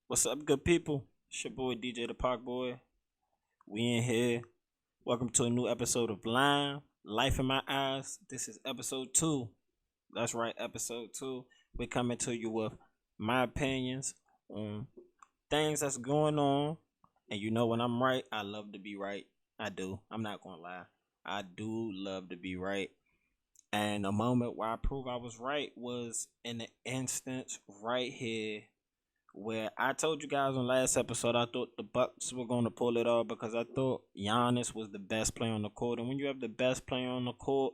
What's up, good people? It's your boy DJTheParkBoy. We in here. Welcome to a new episode of L.I.M.E. Life in My Eyes. This is episode 2. That's right, episode 2. We're coming to you with my opinions on things that's going on. And you know when I'm right, I love to be right. I do. I'm not gonna lie. I do love to be right. And a moment where I proved I was right was in the instance right here where I told you guys on last episode I thought the Bucks were going to pull it off because I thought Giannis was the best player on the court. And when you have the best player on the court,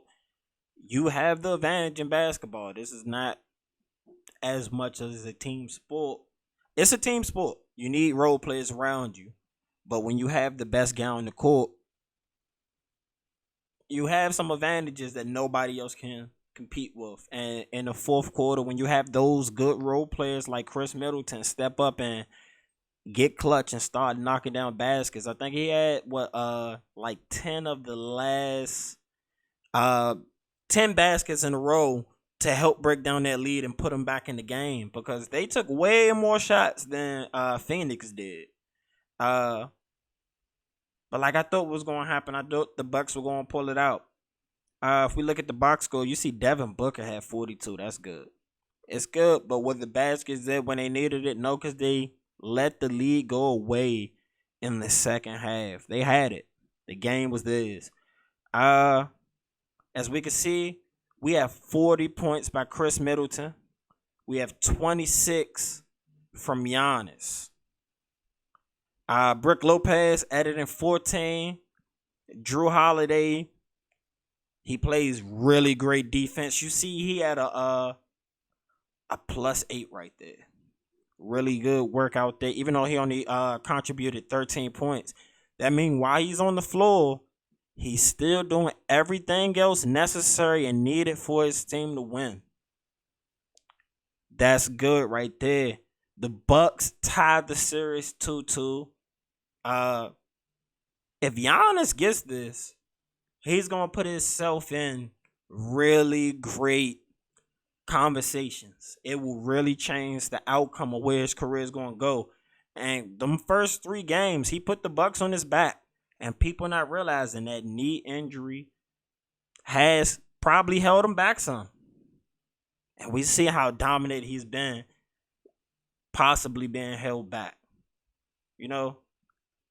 you have the advantage in basketball. This is not as much as a team sport. It's a team sport. You need role players around you. But when you have the best guy on the court, you have some advantages that nobody else can compete with. And in the fourth quarter, when you have those good role players like Chris Middleton step up and get clutch and start knocking down baskets. I think he had like 10 of the last 10 baskets in a row to help break down that lead and put them back in the game because they took way more shots than Phoenix did. But like I thought was going to happen, I thought the Bucks were going to pull it out. If we look at the box score, you see Devin Booker had 42. That's good. It's good, but were the baskets there when they needed it? No, because they let the lead go away in the second half. They had it. The game was theirs. As we can see, we have 40 points by Chris Middleton. We have 26 from Giannis. Brook Lopez added in 14. Drew Holiday, he plays really great defense. You see, he had a +8 right there. Really good work out there. Even though he only contributed 13 points, that means while he's on the floor, he's still doing everything else necessary and needed for his team to win. That's good right there. The Bucks tied the series 2-2. If Giannis gets this, he's gonna put himself in really great conversations. It will really change the outcome of where his career is gonna go. And them first 3 games, he put the Bucks on his back, and people not realizing that knee injury has probably held him back some. And we see how dominant he's been, possibly being held back. You know,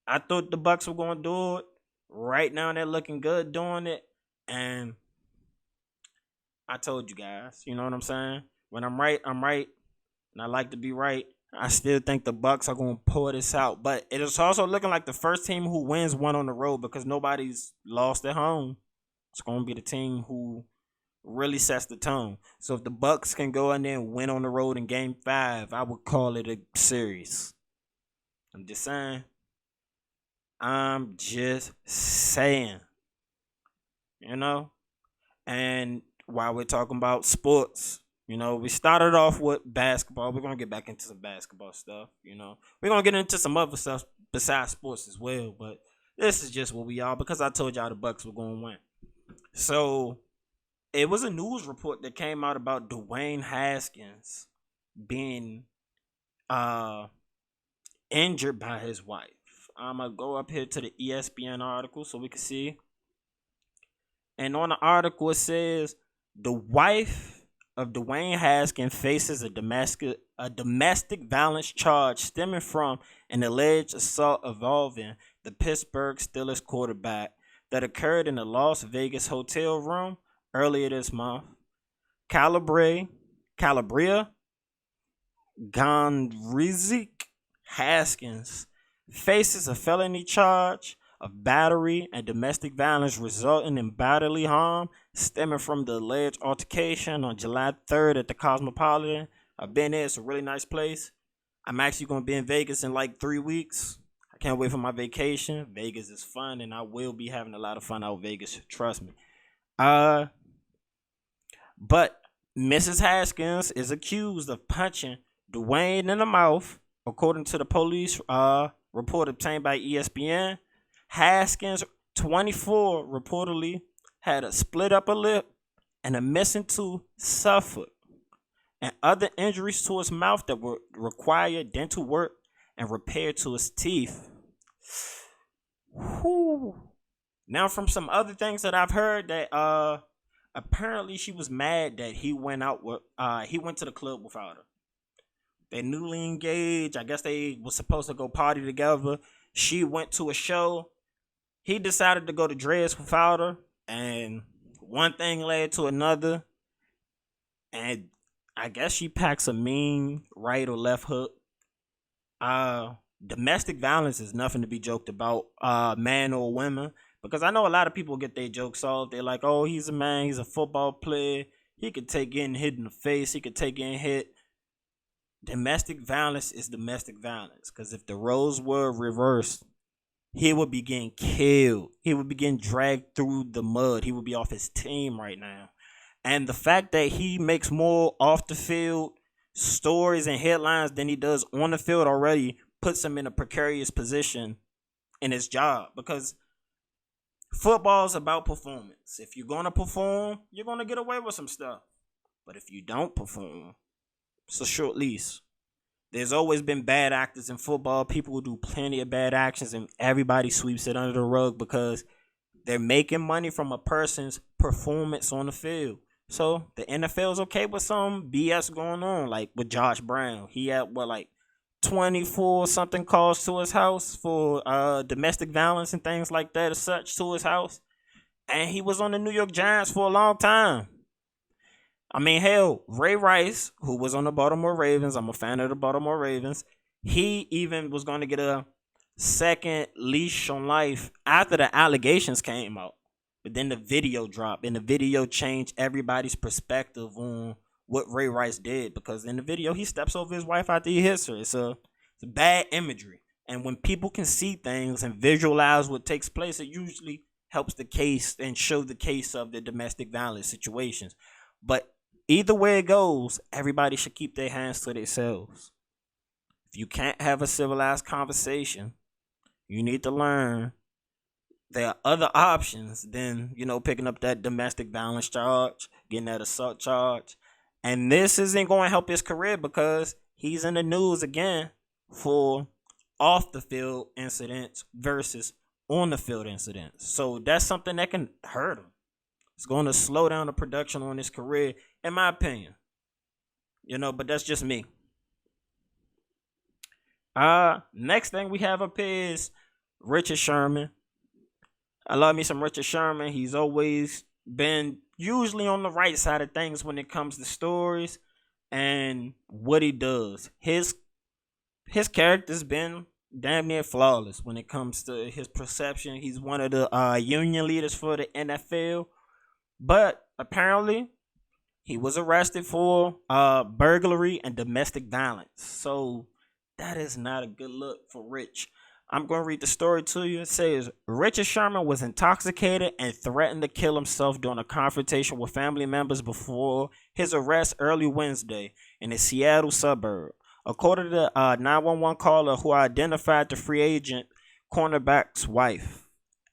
I thought the Bucks were going to do it. Right now, they're looking good doing it. And I told you guys, you know what I'm saying? When I'm right, I'm right. And I like to be right. I still think the Bucks are going to pull this out. But it is also looking like the first team who wins one on the road because nobody's lost at home. It's going to be the team who really sets the tone. So if the Bucks can go in there and win on the road in Game 5, I would call it a series. I'm just saying. You know? And while we're talking about sports, you know, we started off with basketball. We're going to get back into some basketball stuff, you know. We're going to get into some other stuff besides sports as well. But this is just what we are because I told y'all the Bucks were going to win. So it was a news report that came out about Dwayne Haskins being injured by his wife. I'm going to go up here to the ESPN article so we can see. And on the article, it says, the wife of Dwayne Haskins faces a domestic violence charge stemming from an alleged assault involving the Pittsburgh Steelers quarterback that occurred in a Las Vegas hotel room earlier this month. Calabria Gonrizik Haskins faces a felony charge of battery and domestic violence resulting in bodily harm stemming from the alleged altercation on July 3rd at the Cosmopolitan. I've been there. It's a really nice place. I'm actually going to be in Vegas in like 3 weeks. I can't wait for my vacation. Vegas is fun, and I will be having a lot of fun out in Vegas. Trust me. But Mrs. Haskins is accused of punching Dwayne in the mouth, according to the police report obtained by ESPN. Haskins, 24, reportedly had a split upper lip and a missing tooth suffered, and other injuries to his mouth that would require dental work and repaired to his teeth. Whew. Now, from some other things that I've heard, that apparently she was mad that he went to the club without her. They newly engaged. I guess they was supposed to go party together. She went to a show. He decided to go to Dre's without her, and one thing led to another. And I guess she packs a mean right or left hook. Domestic violence is nothing to be joked about, man or women, because I know a lot of people get their jokes off. They're like, oh, he's a man, he's a football player, he could take getting hit in the face, he could take getting hit. Domestic violence is domestic violence, because if the roles were reversed, he would be getting killed. He would be getting dragged through the mud. He would be off his team right now. And the fact that he makes more off the field stories and headlines than he does on the field already puts him in a precarious position in his job, because football is about performance. If you're going to perform, you're going to get away with some stuff. But if you don't perform, it's a short lease. There's always been bad actors in football. People will do plenty of bad actions and everybody sweeps it under the rug because they're making money from a person's performance on the field. So the NFL's okay with some BS going on, like with Josh Brown. He had 24 something calls to his house for domestic violence and things like that as such to his house. And he was on the New York Giants for a long time. I mean, hell, Ray Rice, who was on the Baltimore Ravens, I'm a fan of the Baltimore Ravens, he even was going to get a second leash on life after the allegations came out. But then the video dropped, and the video changed everybody's perspective on what Ray Rice did, because in the video, he steps over his wife after he hits her. It's a bad imagery. And when people can see things and visualize what takes place, it usually helps the case and show the case of the domestic violence situations. But either way it goes, everybody should keep their hands to themselves. If you can't have a civilized conversation, you need to learn there are other options than, picking up that domestic violence charge, getting that assault charge. And this isn't going to help his career because he's in the news again for off the field incidents versus on the field incidents. So that's something that can hurt him. It's going to slow down the production on his career, in my opinion. But that's just me. Next thing we have up here is Richard Sherman. I love me some Richard Sherman. He's always been usually on the right side of things when it comes to stories and what he does. His character's been damn near flawless when it comes to his perception. He's one of the union leaders for the NFL. But apparently, he was arrested for burglary and domestic violence. So that is not a good look for Rich. I'm going to read the story to you. It says, Richard Sherman was intoxicated and threatened to kill himself during a confrontation with family members before his arrest early Wednesday in a Seattle suburb. According to the 911 caller who identified the free agent cornerback's wife.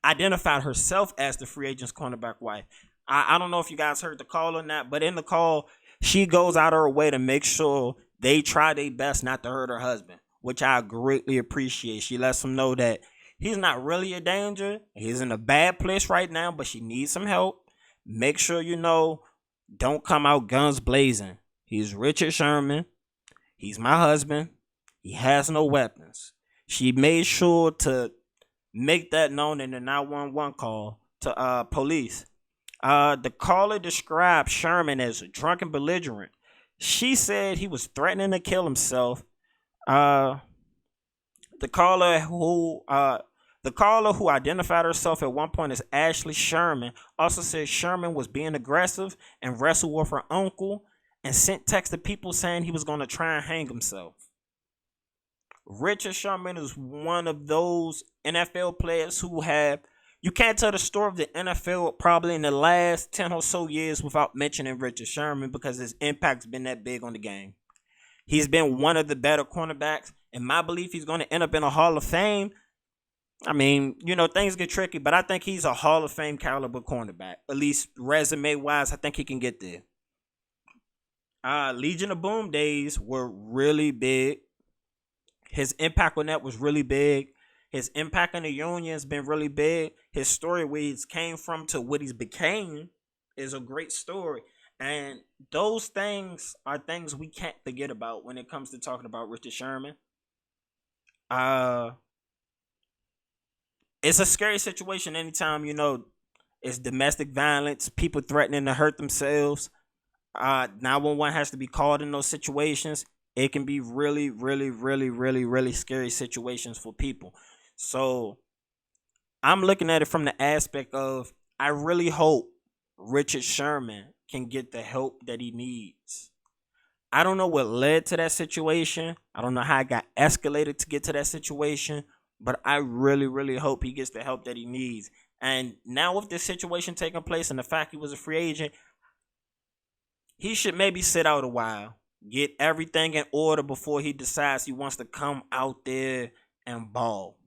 Identified herself as the free agent's cornerback wife. I don't know if you guys heard the call on that, but in the call, she goes out of her way to make sure they try their best not to hurt her husband, which I greatly appreciate. She lets him know that he's not really a danger. He's in a bad place right now, but she needs some help. Make sure don't come out guns blazing. He's Richard Sherman. He's my husband. He has no weapons. She made sure to make that known in the 911 call to police. The caller described Sherman as drunk and belligerent. She said he was threatening to kill himself. The caller who identified herself at one point as Ashley Sherman also said Sherman was being aggressive and wrestled with her uncle and sent texts to people saying he was going to try and hang himself. Richard Sherman is one of those NFL players who you can't tell the story of the NFL probably in the last 10 or so years without mentioning Richard Sherman because his impact's been that big on the game. He's been one of the better cornerbacks. In my belief, he's going to end up in a Hall of Fame. I mean, things get tricky, but I think he's a Hall of Fame caliber cornerback. At least resume-wise, I think he can get there. Legion of Boom days were really big. His impact on that was really big. His impact on the union has been really big. His story, where he's came from to what he's became, is a great story. And those things are things we can't forget about when it comes to talking about Richard Sherman. Uh, it's a scary situation anytime, it's domestic violence, people threatening to hurt themselves. 911 has to be called in those situations. It can be really, really, really, really, really scary situations for people. So I'm looking at it from the aspect of, I really hope Richard Sherman can get the help that he needs. I don't know what led to that situation. I don't know how it got escalated to get to that situation, but I really, really hope he gets the help that he needs. And now with this situation taking place and the fact he was a free agent, he should maybe sit out a while, get everything in order before he decides he wants to come out there and ball.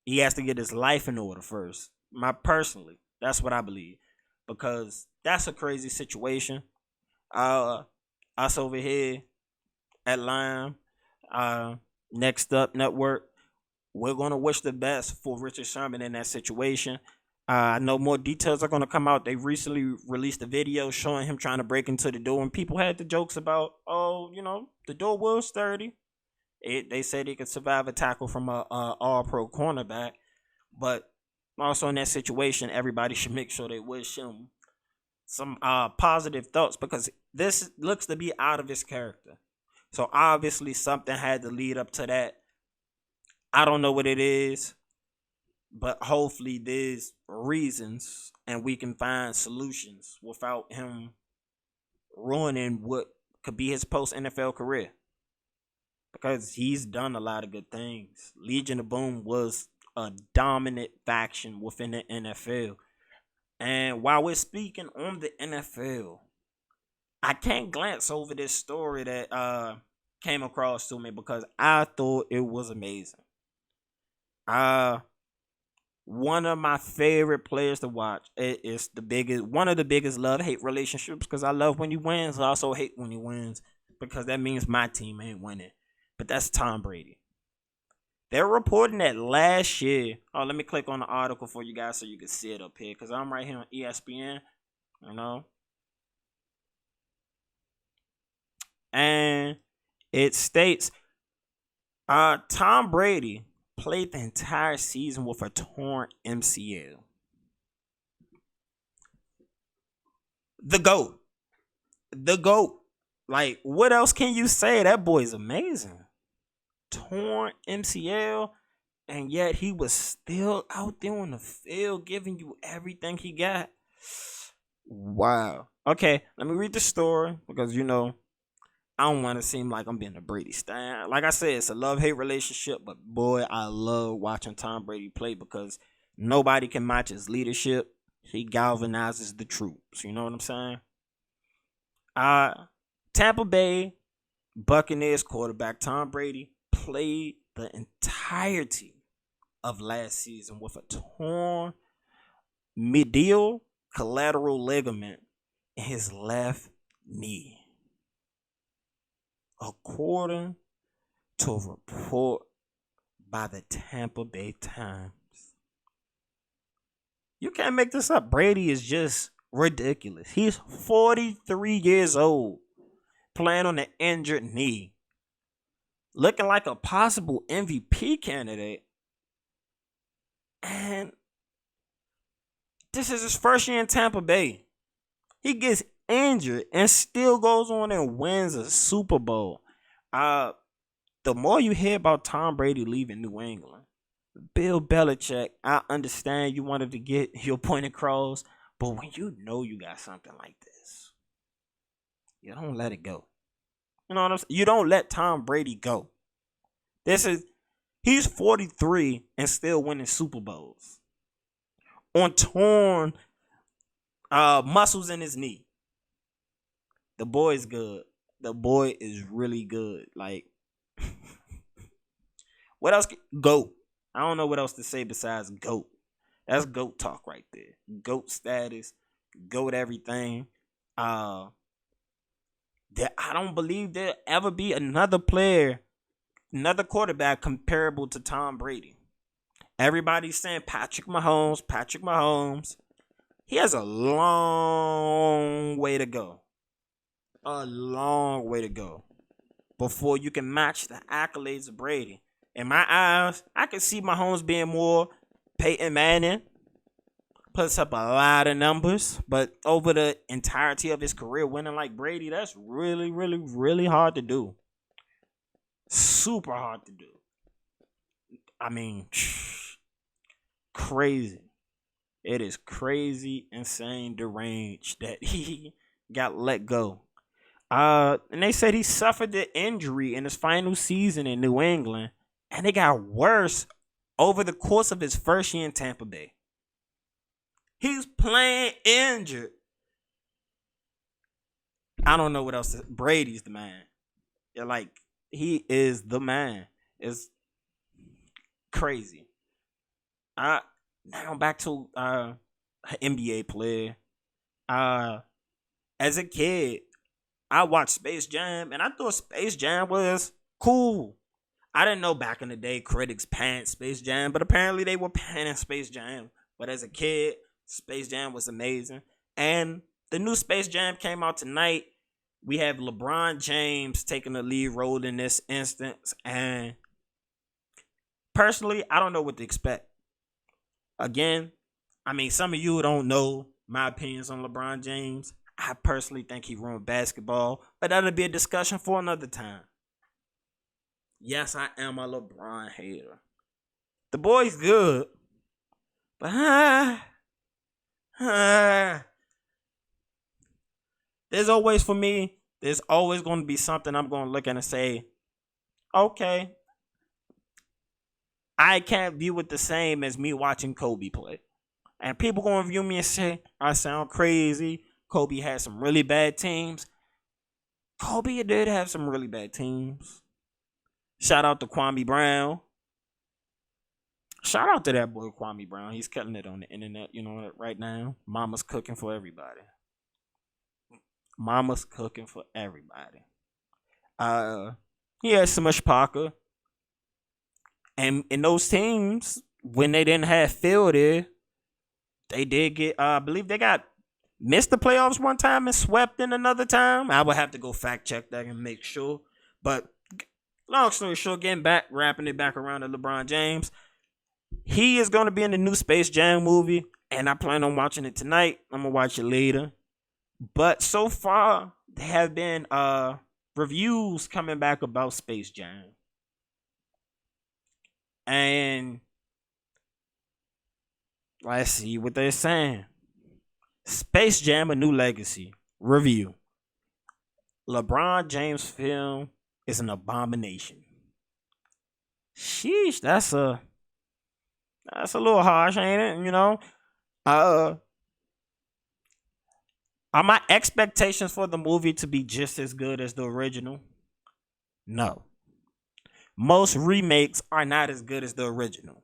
He has to get his life in order first. That's what I believe, because that's a crazy situation. Us over here at L.I.M.E, Next Up Network, we're gonna wish the best for Richard Sherman in that situation. I know more details are gonna come out. They recently released a video showing him trying to break into the door, and people had the jokes about, the door was sturdy. They said he could survive a tackle from a all-pro cornerback, but also in that situation, everybody should make sure they wish him some positive thoughts, because this looks to be out of his character. So obviously something had to lead up to that. I don't know what it is, but hopefully there's reasons and we can find solutions without him ruining what could be his post NFL career, because he's done a lot of good things. Legion of Boom was a dominant faction within the NFL. And while we're speaking on the NFL, I can't glance over this story that came across to me, because I thought it was amazing. One of my favorite players to watch. It is one of the biggest love-hate relationships, because I love when he wins. I also hate when he wins, because that means my team ain't winning. But that's Tom Brady. They're reporting that last year. Oh, let me click on the article for you guys so you can see it up here, because I'm right here on ESPN. And it states, Tom Brady played the entire season with a torn MCL. The GOAT. Like, what else can you say? That boy's amazing. Torn MCL, and yet he was still out there on the field giving you everything he got. Wow. Okay, let me read the story, because I don't want to seem like I'm being a Brady stan. Like I said, it's a love-hate relationship, but boy, I love watching Tom Brady play, because nobody can match his leadership. He galvanizes the troops. You know what I'm saying? Tampa Bay Buccaneers quarterback Tom Brady played the entirety of last season with a torn medial collateral ligament in his left knee, according to a report by the Tampa Bay Times. You can't make this up. Brady is just ridiculous. He's 43 years old, playing on an injured knee, looking like a possible MVP candidate. And this is his first year in Tampa Bay. He gets injured and still goes on and wins a Super Bowl. The more you hear about Tom Brady leaving New England, Bill Belichick, I understand you wanted to get your point across, but when you know you got something like this, you don't let it go. You know what I'm saying? You don't let Tom Brady go. He's 43 and still winning Super Bowls on torn muscles in his knee. The boy's good. The boy is really good. Like, what else? GOAT. I don't know what else to say besides GOAT. That's GOAT talk right there. GOAT status. GOAT everything. I don't believe there'll ever be another player another quarterback comparable to Tom Brady. Everybody's saying Patrick Mahomes, Patrick Mahomes. He has a long way to go. A long way to go before you can match the accolades of Brady. In my eyes, I can see Mahomes being more Peyton Manning, puts up a lot of numbers, but over the entirety of his career, winning like Brady, that's really, really, really hard to do. Super hard to do. I mean, crazy. It is crazy, insane, deranged that he got let go. And they said he suffered the injury in his final season in New England, and it got worse over the course of his first year in Tampa Bay. He's playing injured. I don't know what else. Brady's the man. Yeah, like, he is the man. It's crazy. Now back to an NBA player. As a kid, I watched Space Jam, and I thought Space Jam was cool. I didn't know back in the day critics panned Space Jam, but apparently they were panning Space Jam. But as a kid, Space Jam was amazing. And the new Space Jam came out tonight. We have LeBron James taking the lead role in this instance. And personally, I don't know what to expect. Again, I mean, some of you don't know my opinions on LeBron James. I personally think he ruined basketball, but that'll be a discussion for another time. Yes, I am a LeBron hater. The boy's good, but there's always going to be something I'm going to look at and say, okay, I can't view it the same as me watching Kobe play. And people going to view me and say, I sound crazy. Kobe had some really bad teams. Kobe did have some really bad teams. Shout out to Kwame Brown. Shout out to that boy Kwame Brown. He's killing it on the internet, right now. Mama's cooking for everybody. Mama's cooking for everybody. He had so much Parker. And in those teams, when they didn't have Phil there, they did get, I believe they got missed the playoffs one time and swept in another time. I would have to go fact check that and make sure. But long story short, wrapping it back around to LeBron James. He is going to be in the new Space Jam movie, and I plan on watching it tonight. I'm going to watch it later. But so far, there have been reviews coming back about Space Jam. And let's see what they're saying. Space Jam: A New Legacy review. LeBron James film is an abomination. Sheesh, that's a little harsh, ain't it? Are my expectations for the movie to be just as good as the original? No. Most remakes are not as good as the original.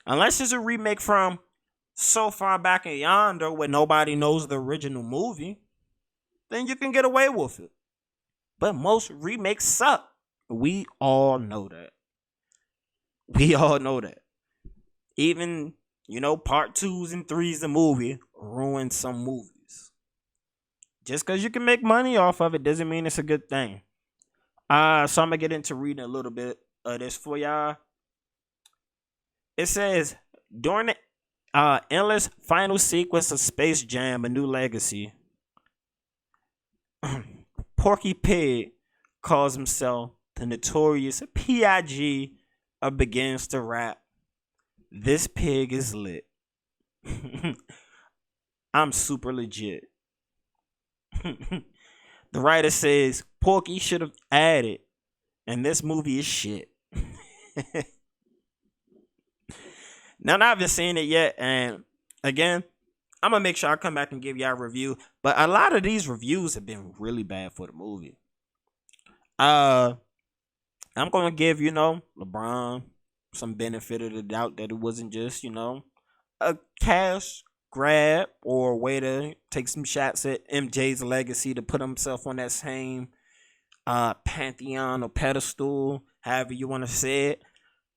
Unless it's a remake from so far back in yonder where nobody knows the original movie, then you can get away with it. But most remakes suck. We all know that. Even, part 2s and 3s of movie ruin some movies. Just because you can make money off of it doesn't mean it's a good thing. So I'm going to get into reading a little bit of this for y'all. It says, during the endless final sequence of Space Jam: A New Legacy, Porky Pig calls himself the notorious P.I.G. of Begins to Rap. This pig is lit. I'm super legit. The writer says Porky should have added, and this movie is shit. Now, I haven't seen it yet, and again, I'm going to make sure I come back and give y'all a review, but a lot of these reviews have been really bad for the movie. I'm going to give, LeBron some benefit of the doubt that it wasn't just, a cash grab or a way to take some shots at MJ's legacy to put himself on that same pantheon or pedestal, however you want to say it.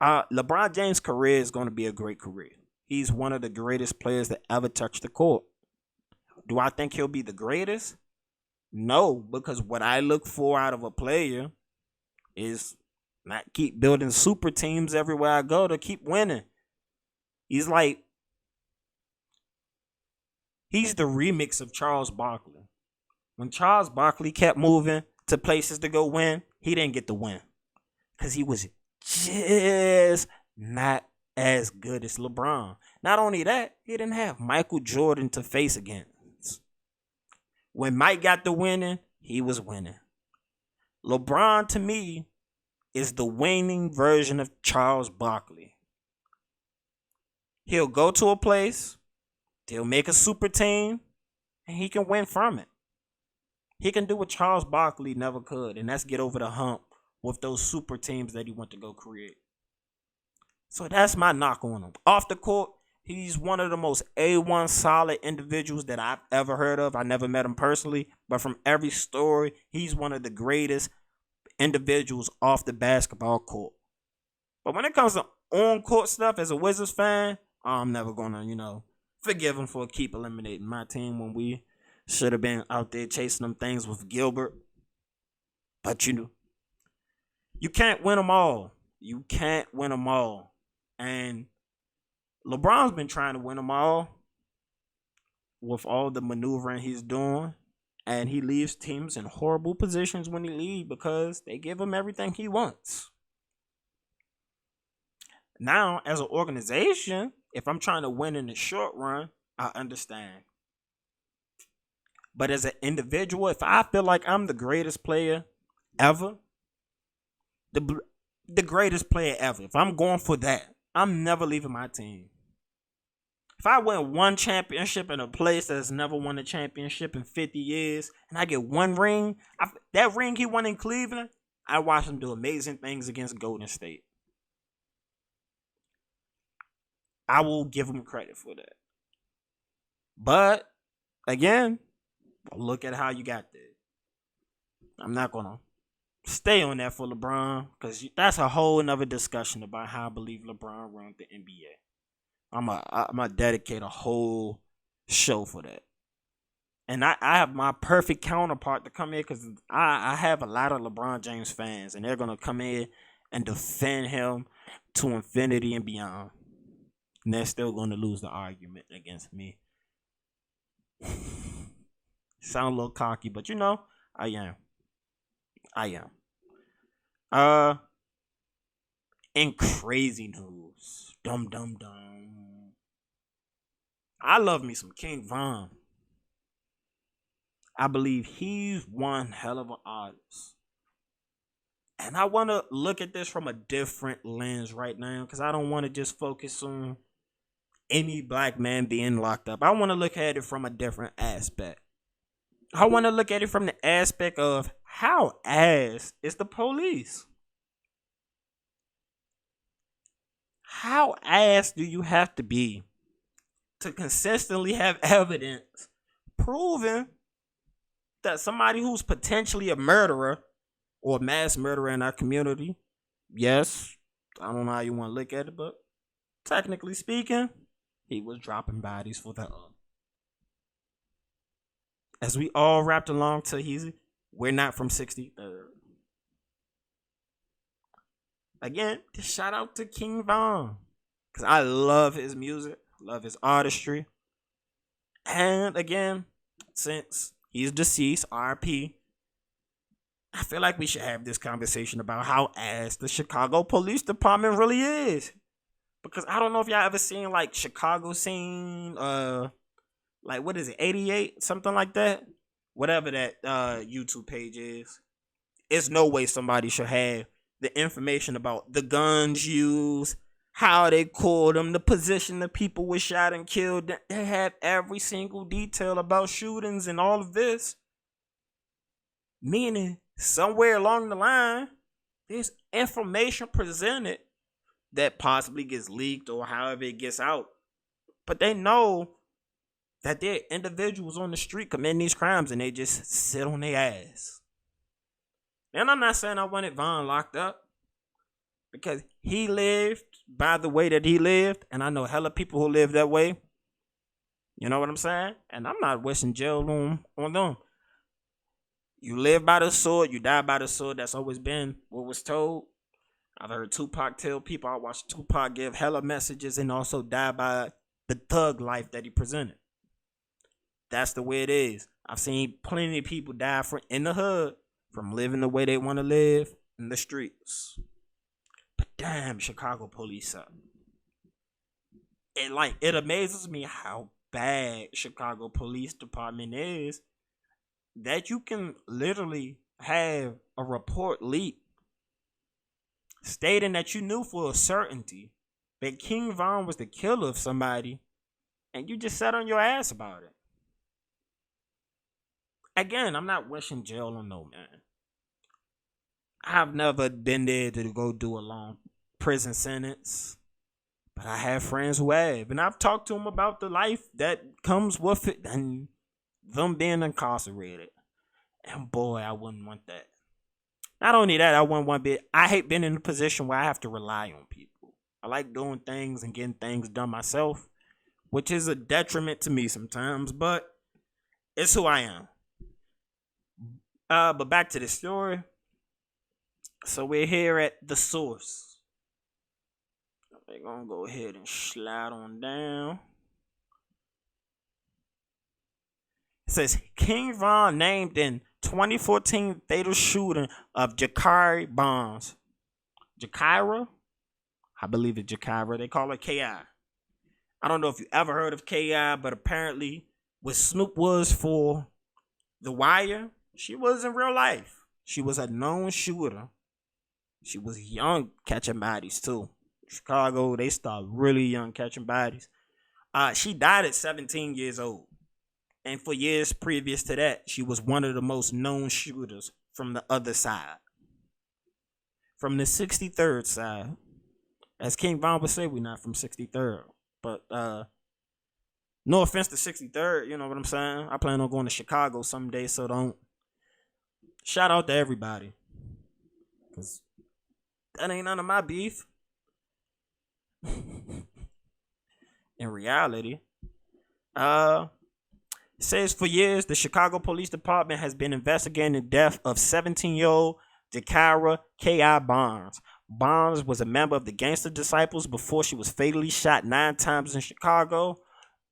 LeBron James' career is going to be a great career. He's one of the greatest players that ever touched the court. Do I think he'll be the greatest? No, because what I look for out of a player is not keep building super teams everywhere I go to keep winning. He's the remix of Charles Barkley. When Charles Barkley kept moving to places to go win, he didn't get the win because he was just not as good as LeBron. Not only that, he didn't have Michael Jordan to face against. When Mike got the winning, he was winning. LeBron, to me, is the waning version of Charles Barkley. He'll go to a place, he'll make a super team, and he can win from it. He can do what Charles Barkley never could, and that's get over the hump with those super teams that he went to go create. So that's my knock on him. Off the court, he's one of the most A1 solid individuals that I've ever heard of. I never met him personally, but from every story, he's one of the greatest individuals off the basketball court. But when it comes to on-court stuff, as a Wizards fan, I'm never going to, forgive him for keep eliminating my team when we should have been out there chasing them things with Gilbert. But, you can't win them all. You can't win them all. And LeBron's been trying to win them all with all the maneuvering he's doing. And he leaves teams in horrible positions when he leaves because they give him everything he wants. Now, as an organization, if I'm trying to win in the short run, I understand. But as an individual, if I feel like I'm the greatest player ever, the greatest player ever, if I'm going for that, I'm never leaving my team. If I win one championship in a place that's never won a championship in 50 years, and I get one ring, that ring he won in Cleveland, I watched him do amazing things against Golden State. I will give him credit for that. But, again, look at how you got there. I'm not going to stay on that for LeBron, because that's a whole nother discussion about how I believe LeBron runs the NBA. I'm going to dedicate a whole show for that. And I have my perfect counterpart to come in, because I have a lot of LeBron James fans, and they're going to come in and defend him to infinity and beyond. And they're still going to lose the argument against me. Sound a little cocky, but I am. In crazy news. Dum. I love me some King Von. I believe he's one hell of an artist. And I want to look at this from a different lens right now, because I don't want to just focus on any black man being locked up. I want to look at it from a different aspect. I want to look at it from the aspect of how ass is the police? How ass do you have to be to consistently have evidence proving that somebody who's potentially a murderer or a mass murderer in our community, yes, I don't know how you want to look at it, but technically speaking, he was dropping bodies for the as we all wrapped along to we're not from 63rd. Again, just shout out to King Von, because I love his music, love his artistry. And again, since he's deceased, RP, I feel like we should have this conversation about how ass the Chicago Police Department really is. Because I don't know if y'all ever seen like Chicago scene, like what is it, 88, something like that? Whatever that YouTube page is. It's no way somebody should have the information about the guns used, how they called them, the position the people were shot and killed. They have every single detail about shootings and all of this. Meaning, somewhere along the line, there's information presented that possibly gets leaked or however it gets out. But they know that there are individuals on the street committing these crimes and they just sit on their ass. And I'm not saying I wanted Von locked up because he lived by the way that he lived, and I know hella people who live that way. You know what I'm saying? And I'm not wishing jail on them. You live by the sword, you die by the sword. That's always been what was told. I've heard Tupac tell people. I watched Tupac give hella messages and also die by the thug life that he presented. That's the way it is. I've seen plenty of people die in the hood from living the way they want to live in the streets. But damn, Chicago police up. It amazes me how bad Chicago Police Department is that you can literally have a report leak stating that you knew for a certainty that King Von was the killer of somebody, and you just sat on your ass about it. Again, I'm not wishing jail on no man. I've never been there to go do a long prison sentence, but I have friends who have, and I've talked to them about the life that comes with it and them being incarcerated. And boy, I wouldn't want that. Not only that, I wouldn't want bit. I hate being in a position where I have to rely on people. I like doing things and getting things done myself, which is a detriment to me sometimes, but it's who I am. But back to the story. So we're here at the source. We're gonna go ahead and slide on down. It says King Von named in 2014 fatal shooting of Jakari Bonds. Jakira? I believe it's Jakira. They call it K.I. I don't know if you ever heard of K.I., but apparently what Snoop was for The Wire, she was in real life. She was a known shooter. She was young catching bodies too. Chicago, they start really young catching bodies. She died at 17 years old. And for years previous to that, she was one of the most known shooters from the other side. From the 63rd side. As King Von would say, we're not from 63rd. But no offense to 63rd, you know what I'm saying? I plan on going to Chicago someday, so don't. Shout out to everybody. Because that ain't none of my beef. In reality. It says for years, the Chicago Police Department has been investigating the death of 17-year-old Jakira K.I. Bonds. Bonds was a member of the Gangster Disciples before she was fatally shot 9 times in Chicago.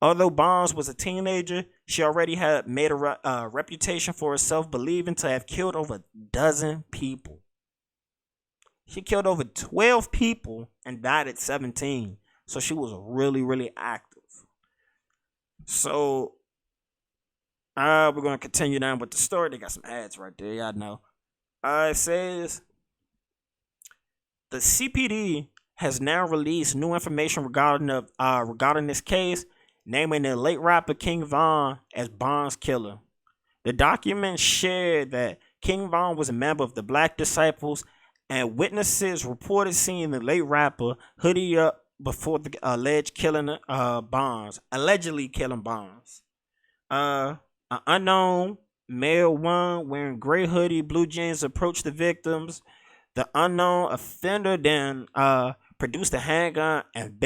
Although Bonds was a teenager, she already had made a reputation for herself, believing to have killed over a dozen people. She killed over 12 people and died at 17. So she was really, really active. So we're going to continue down with the story. They got some ads right there. Y'all know. It says the CPD has now released new information regarding this case, naming the late rapper King Von as Bonds' killer. The document shared that King Von was a member of the Black Disciples, and witnesses reported seeing the late rapper hoodie up before the allegedly killing Bonds. An unknown male one wearing gray hoodie, blue jeans approached the victims. The unknown offender then produced a handgun and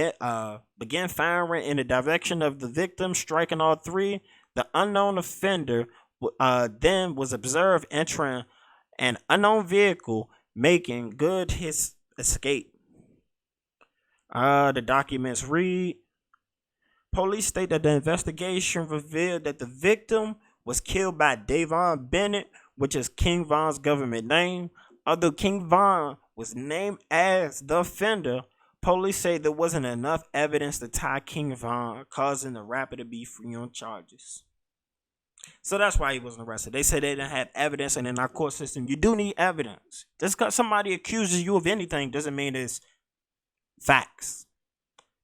began firing in the direction of the victims, striking all 3. The unknown offender then was observed entering an unknown vehicle, making good his escape. The documents read, police state that the investigation revealed that the victim was killed by Davon Bennett, which is King Von's government name. Although King Von was named as the offender, police say there wasn't enough evidence to tie King Von, causing the rapper to be free on charges. So that's why he wasn't arrested. They said they didn't have evidence, and in our court system, you do need evidence. Just because somebody accuses you of anything doesn't mean it's facts.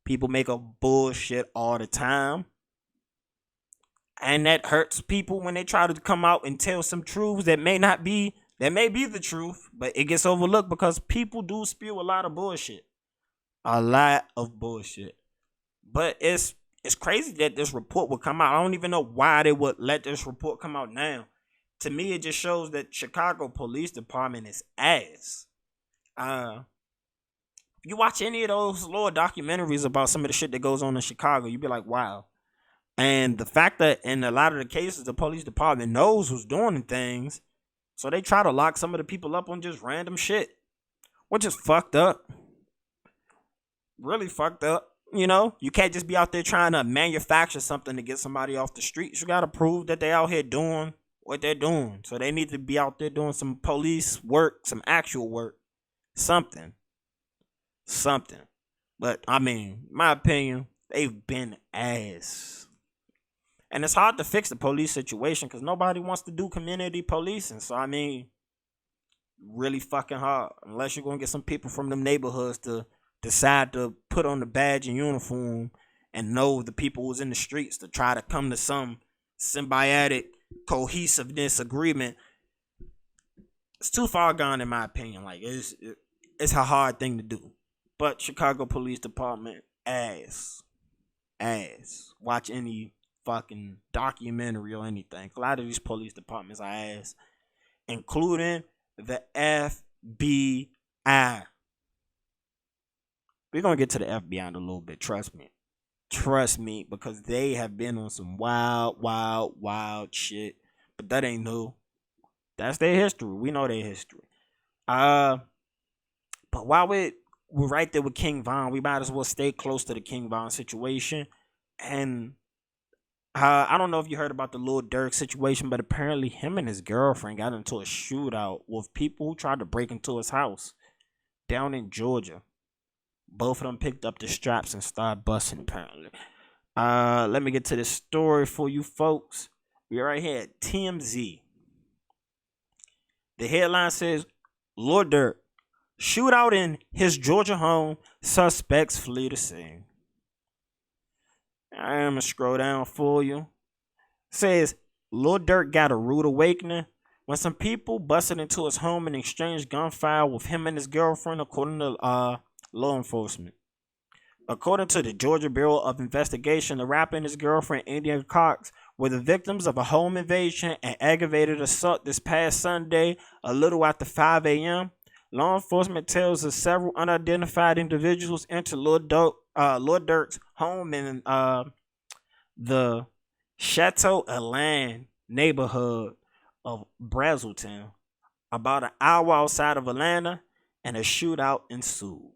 People make up bullshit all the time. And that hurts people when they try to come out and tell some truths that may be the truth, but it gets overlooked because people do spew a lot of bullshit. A lot of bullshit. But it's crazy that this report would come out. I don't even know why they would let this report come out now. to me, it just shows that Chicago Police Department is ass. If you watch any of those little documentaries about some of the shit that goes on in Chicago, you'd be like, wow. And the fact that in a lot of the cases, the police department knows who's doing things, so they try to lock some of the people up on just random shit, which is fucked up. Really fucked up. You know, you can't just be out there trying to manufacture something to get somebody off the streets. You got to prove that they out here doing what they're doing. So they need to be out there doing some police work, some actual work, something. But I mean, my opinion, they've been ass. And it's hard to fix the police situation because nobody wants to do community policing. So I mean, really fucking hard. Unless you're gonna get some people from them neighborhoods to decide to put on the badge and uniform and know the people who's in the streets to try to come to some symbiotic cohesiveness agreement. It's too far gone in my opinion. Like it's a hard thing to do. But Chicago Police Department ass. Watch any fucking documentary or anything. A lot of these police departments are ass, including the FBI. We're going to get to the FBI in a little bit. Trust me, because they have been on some wild shit. But that ain't new. That's their history. We know their history. But while we're right there with King Von, we might as well stay close to the King Von situation. And I don't know if you heard about the Lil Durk situation, but apparently him and his girlfriend got into a shootout with people who tried to break into his house down in Georgia. Both of them picked up the straps and started busting, apparently. Let me get to this story for you folks. We're right here at TMZ. The headline says, Lil Durk, shootout in his Georgia home, suspects flee the scene. I'm going to scroll down for you. It says, Lil Durk got a rude awakening when some people busted into his home and exchanged gunfire with him and his girlfriend, according to law enforcement. According to the Georgia Bureau of Investigation, the rapper and his girlfriend, Indian Cox, were the victims of a home invasion and aggravated assault this past Sunday, a little after 5 a.m. Law enforcement tells us several unidentified individuals entered Lil Durk's home in the Chateau L.I.M.E neighborhood of Brazelton, about an hour outside of Atlanta, and a shootout ensued.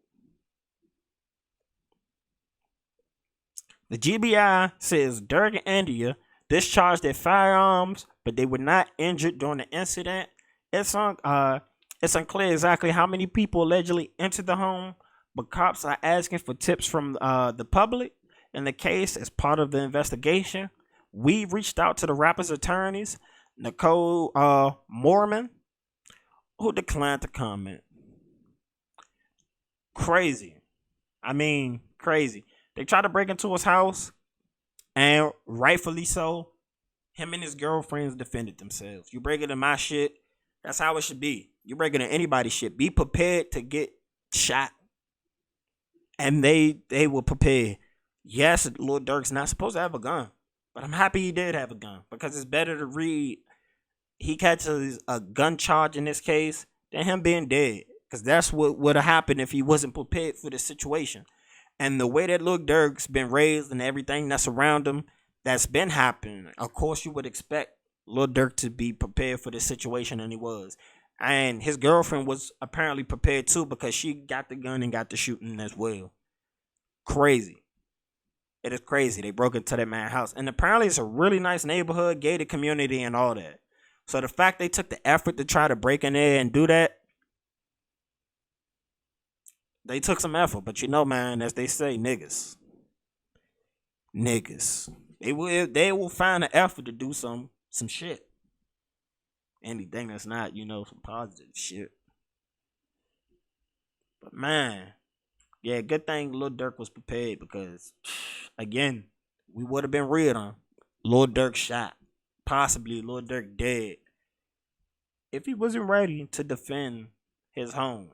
The GBI says Durk and India discharged their firearms, but they were not injured during the incident. It's unclear exactly how many people allegedly entered the home, but cops are asking for tips from the public in the case as part of the investigation. We reached out to the rapper's attorneys, Nicole Mormon, who declined to comment. Crazy. I mean, crazy. They tried to break into his house, and rightfully so, him and his girlfriends defended themselves. You break into my shit, that's how it should be. You break into anybody's shit. Be prepared to get shot. And they were prepared. Yes, Lil Durk's not supposed to have a gun, but I'm happy he did have a gun because it's better to read he catches a gun charge in this case than him being dead, because that's what would have happened if he wasn't prepared for this situation. And the way that Lil Durk's been raised and everything that's around him that's been happening, of course you would expect Lil Durk to be prepared for this situation, and he was. And his girlfriend was apparently prepared too, because she got the gun and got the shooting as well. Crazy. It is crazy. They broke into that man's house. And apparently it's a really nice neighborhood, gated community and all that. So the fact they took the effort to try to break in there and do that, they took some effort. But you know, man, as they say, niggas. They will find an effort to do some shit. Anything that's not, some positive shit. But man, yeah, good thing Lil Durk was prepared, because again, we would have been real on Lil Durk shot. Possibly Lil Durk dead if he wasn't ready to defend his home.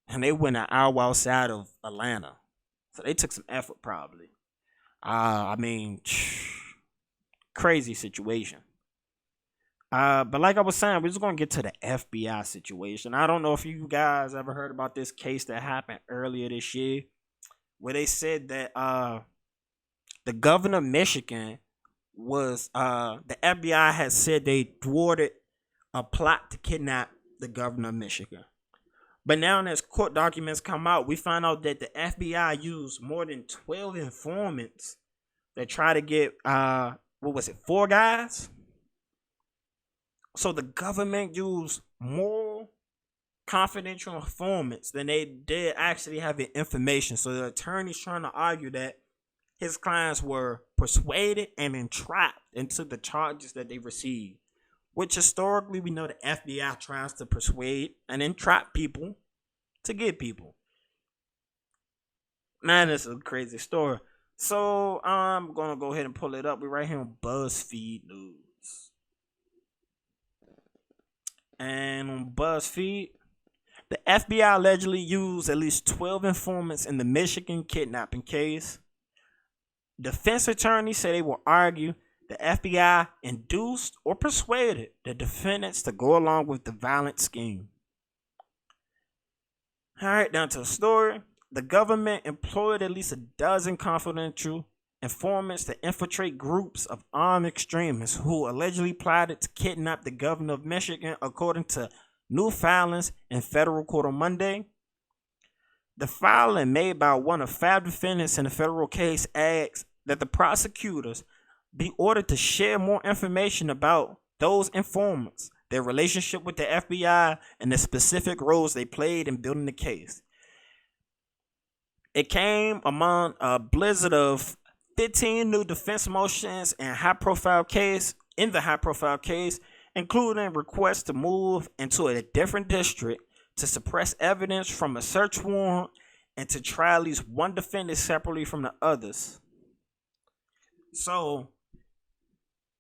And they went an hour outside of Atlanta. So they took some effort probably. I mean, crazy situation. But like I was saying, we're just gonna get to the FBI situation. I don't know if you guys ever heard about this case that happened earlier this year, where they said that the governor of Michigan was the FBI had said they thwarted a plot to kidnap the governor of Michigan. But now, as court documents come out, we find out that the FBI used more than 12 informants that try to get what was it, 4 guys? So the government used more confidential informants than they did actually having information. So the attorney's trying to argue that his clients were persuaded and entrapped into the charges that they received. Which historically we know the FBI tries to persuade and entrap people to get people. Man, this is a crazy story. So I'm gonna go ahead and pull it up. We're right here on BuzzFeed News. And on BuzzFeed, the FBI allegedly used at least 12 informants in the Michigan kidnapping case. Defense attorneys say they will argue the FBI induced or persuaded the defendants to go along with the violent scheme. All right, down to the story. The government employed at least a dozen confidential informants to infiltrate groups of armed extremists who allegedly plotted to kidnap the governor of Michigan, according to new filings in federal court on Monday. The filing made by one of 5 defendants in the federal case asks that the prosecutors be ordered to share more information about those informants, their relationship with the FBI, and the specific roles they played in building the case. It came among a blizzard of 15 new defense motions in the high-profile case, including requests to move into a different district, to suppress evidence from a search warrant, and to try at least one defendant separately from the others. So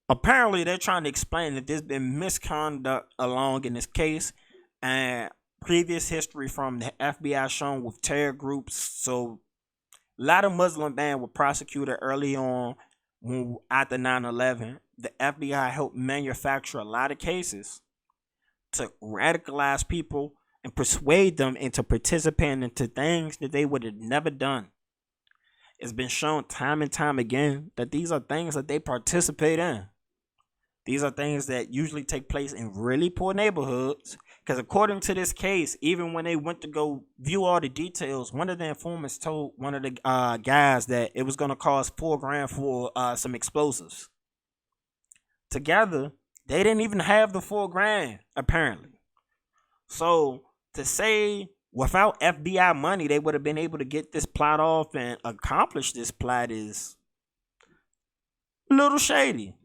apparently they're trying to explain that there's been misconduct along in this case, and previous history from the FBI shown with terror groups. So a lot of Muslim men were prosecuted early on after 9/11. The FBI helped manufacture a lot of cases to radicalize people and persuade them into participating into things that they would have never done. It's been shown time and time again that these are things that they participate in. These are things that usually take place in really poor neighborhoods. Because according to this case, even when they went to go view all the details, one of the informants told one of the guys that it was going to cost $4,000 for some explosives. Together, they didn't even have the $4,000, apparently. So to say without FBI money, they would have been able to get this plot off and accomplish this plot is a little shady.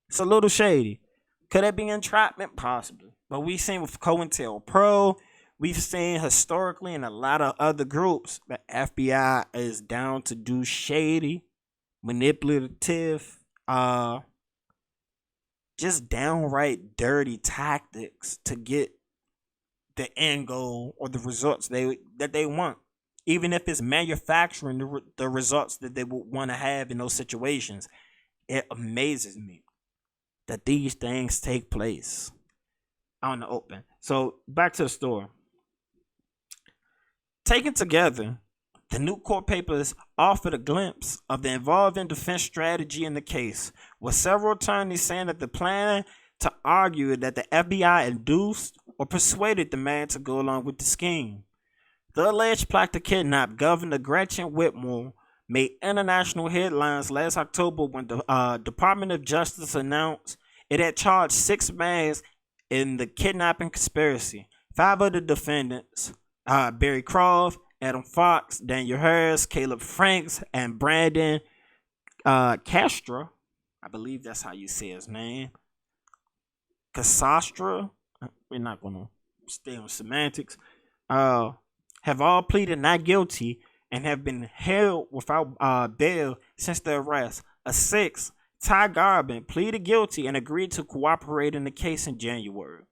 It's a little shady. Could it be entrapment? Possibly. But we've seen with COINTELPRO, we've seen historically in a lot of other groups, the FBI is down to do shady, manipulative, just downright dirty tactics to get the end goal or the results that they want. Even if it's manufacturing the results that they would want to have in those situations. It amazes me that these things take place out in the open. So back to the story. Taken together, the new court papers offered a glimpse of the evolving defense strategy in the case, with several attorneys saying that the plan to argue that the FBI induced or persuaded the man to go along with the scheme. The alleged plot to kidnap Governor Gretchen Whitmer made international headlines last October when the Department of Justice announced it had charged 6 men in the kidnapping conspiracy. 5 of the defendants, Barry Croft, Adam Fox, Daniel Harris, Caleb Franks, and Brandon Castro. I believe that's how you say his name. Casastra. We're not going to stay on semantics. Have all pleaded not guilty and have been held without bail since the arrest. A 6th, Ty Garbin, pleaded guilty and agreed to cooperate in the case in January.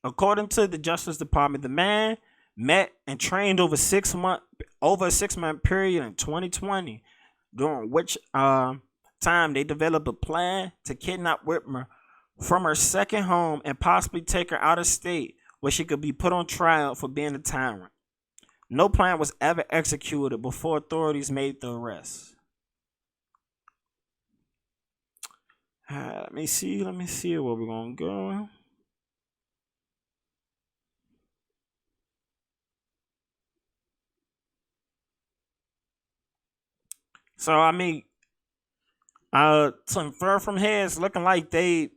According to the Justice Department, the man met and trained over a 6-month period in 2020, during which time they developed a plan to kidnap Whitmer from her second home and possibly take her out of state where she could be put on trial for being a tyrant. No plan was ever executed before authorities made the arrest. Let me see where we're gonna go. So I mean, to infer from here, it's looking like they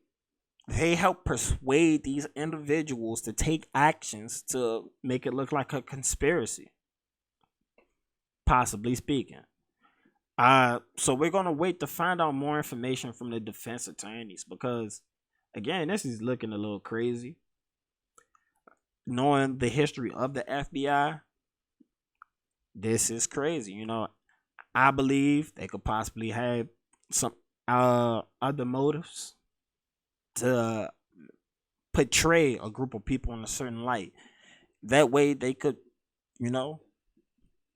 help persuade these individuals to take actions to make it look like a conspiracy, possibly speaking. So we're gonna wait to find out more information from the defense attorneys because, again, this is looking a little crazy. Knowing the history of the FBI, this is crazy. You know, I believe they could possibly have some other motives to portray a group of people in a certain light. That way they could, you know,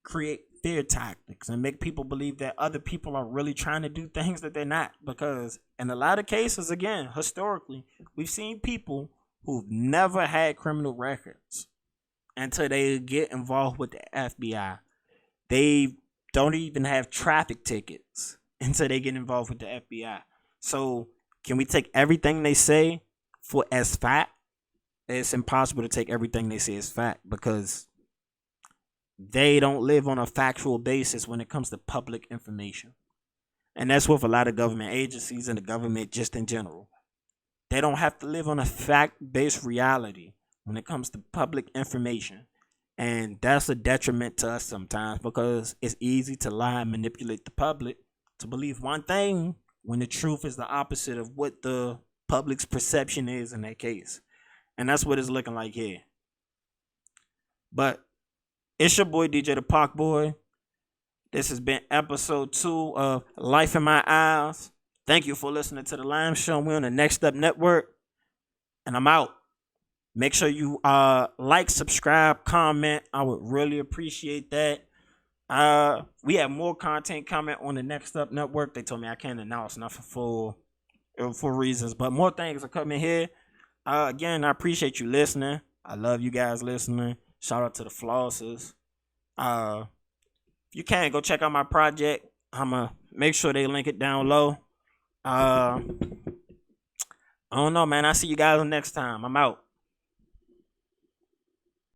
create fear tactics and make people believe that other people are really trying to do things that they're not. Because in a lot of cases, again, historically, we've seen people who've never had criminal records until they get involved with the FBI. They don't even have traffic tickets until they get involved with the FBI. So can we take everything they say for as fact? It's impossible to take everything they say as fact because they don't live on a factual basis when it comes to public information. And that's with a lot of government agencies and the government just in general. They don't have to live on a fact-based reality when it comes to public information. And that's a detriment to us sometimes because it's easy to lie and manipulate the public to believe one thing when the truth is the opposite of what the public's perception is in that case. And that's what it's looking like here. But it's your boy, DJTheParkBoy. This has been episode 2 of Life in My Eyes. Thank you for listening to the L.I.M.E show. We're on the Next Up Network. And I'm out. Make sure you like, subscribe, comment. I would really appreciate that. We have more content coming on the Next Up Network. They told me I can't announce nothing for reasons, but more things are coming here. Again, I appreciate you listening. I love you guys listening. Shout out to the Flossers. If you can, go check out my project. I'ma make sure they link it down low. I don't know, man. I'll see you guys next time. I'm out.